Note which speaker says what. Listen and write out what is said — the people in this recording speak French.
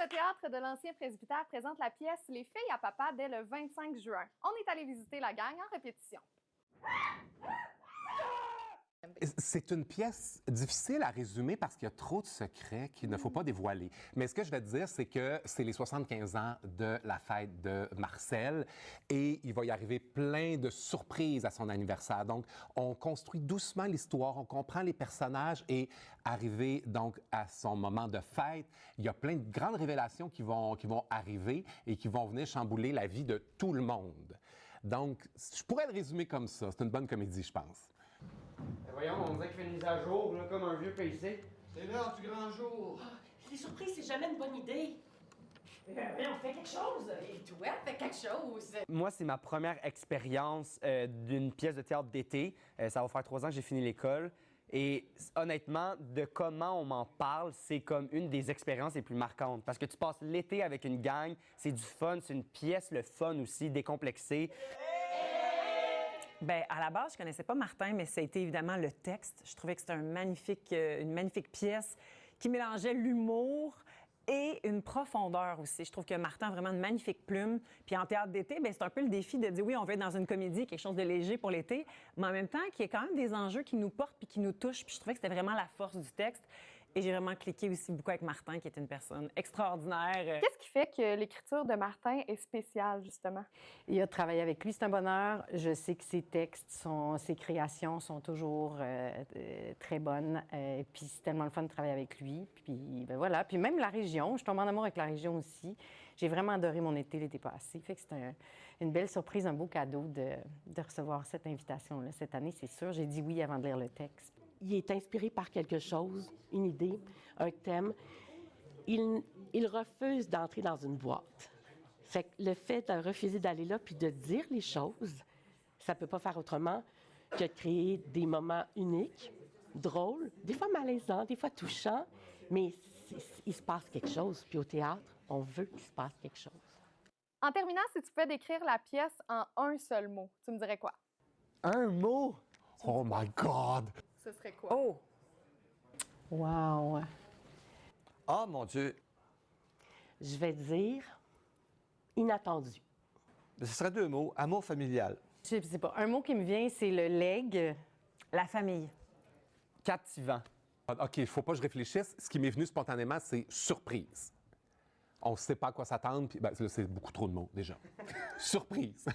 Speaker 1: de théâtre de l'Ancien Presbytère présente la pièce Les filles à papa dès le 25 juin. On est allé visiter la gang en répétition.
Speaker 2: C'est une pièce difficile à résumer parce qu'il y a trop de secrets qu'il ne faut pas dévoiler. Mais ce que je vais te dire, c'est que c'est les 75 ans de la fête de Marcel et il va y arriver plein de surprises à son anniversaire. Donc, on construit doucement l'histoire, on comprend les personnages et arrivé donc à son moment de fête, il y a plein de grandes révélations qui vont arriver et qui vont venir chambouler la vie de tout le monde. Donc, je pourrais le résumer comme ça. C'est une bonne comédie, je pense.
Speaker 3: Voyons, on dirait qu'il fait une mise à jour, là, comme un vieux PC.
Speaker 4: C'est l'heure du grand jour.
Speaker 5: Oh, les surprises, c'est jamais une bonne idée. On fait quelque chose.
Speaker 6: Et toi, fais quelque chose.
Speaker 3: Moi, c'est ma première expérience d'une pièce de théâtre d'été. Ça va faire 3 ans que j'ai fini l'école. Et honnêtement, de comment on m'en parle, c'est comme une des expériences les plus marquantes. Parce que tu passes l'été avec une gang, c'est du fun, c'est une pièce, le fun aussi, décomplexé.
Speaker 7: Bien, à la base, je connaissais pas Martin, mais ça a été évidemment le texte. Je trouvais que c'était une magnifique pièce qui mélangeait l'humour et une profondeur aussi. Je trouve que Martin a vraiment une magnifique plume. Puis en théâtre d'été, bien, c'est un peu le défi de dire oui, on veut être dans une comédie, quelque chose de léger pour l'été, mais en même temps, qu'il y ait quand même des enjeux qui nous portent puis qui nous touchent. Puis je trouvais que c'était vraiment la force du texte. Et j'ai vraiment cliqué aussi beaucoup avec Martin, qui est une personne extraordinaire.
Speaker 1: Qu'est-ce qui fait que l'écriture de Martin est spéciale, justement?
Speaker 8: Il a travaillé avec lui, c'est un bonheur. Je sais que ses textes, ses créations sont toujours très bonnes. Puis c'est tellement le fun de travailler avec lui. Puis ben voilà. Puis même la région, je tombe en amour avec la région aussi. J'ai vraiment adoré mon été l'été passé. Fait que c'est une belle surprise, un beau cadeau de recevoir cette invitation-là cette année, c'est sûr. J'ai dit oui avant de lire le texte.
Speaker 5: Il est inspiré par quelque chose, une idée, un thème. Il refuse d'entrer dans une boîte. Fait que le fait de refuser d'aller là puis de dire les choses, ça peut pas faire autrement que de créer des moments uniques, drôles, des fois malaisants, des fois touchants, mais il se passe quelque chose. Puis au théâtre, on veut qu'il se passe quelque chose.
Speaker 1: En terminant, si tu pouvais décrire la pièce en un seul mot, tu me dirais quoi?
Speaker 3: Un mot?
Speaker 2: Oh my God!
Speaker 1: Ce serait quoi?
Speaker 7: Oh!
Speaker 8: Wow!
Speaker 4: Oh mon Dieu!
Speaker 5: Je vais dire inattendu.
Speaker 4: Ce serait 2 mots. Amour familial.
Speaker 8: Je sais pas. Un mot qui me vient, c'est le legs.
Speaker 7: La famille.
Speaker 3: Captivant.
Speaker 2: OK, il ne faut pas que je réfléchisse. Ce qui m'est venu spontanément, c'est surprise. On ne sait pas à quoi s'attendre, puis ben, c'est beaucoup trop de mots, déjà. Surprise!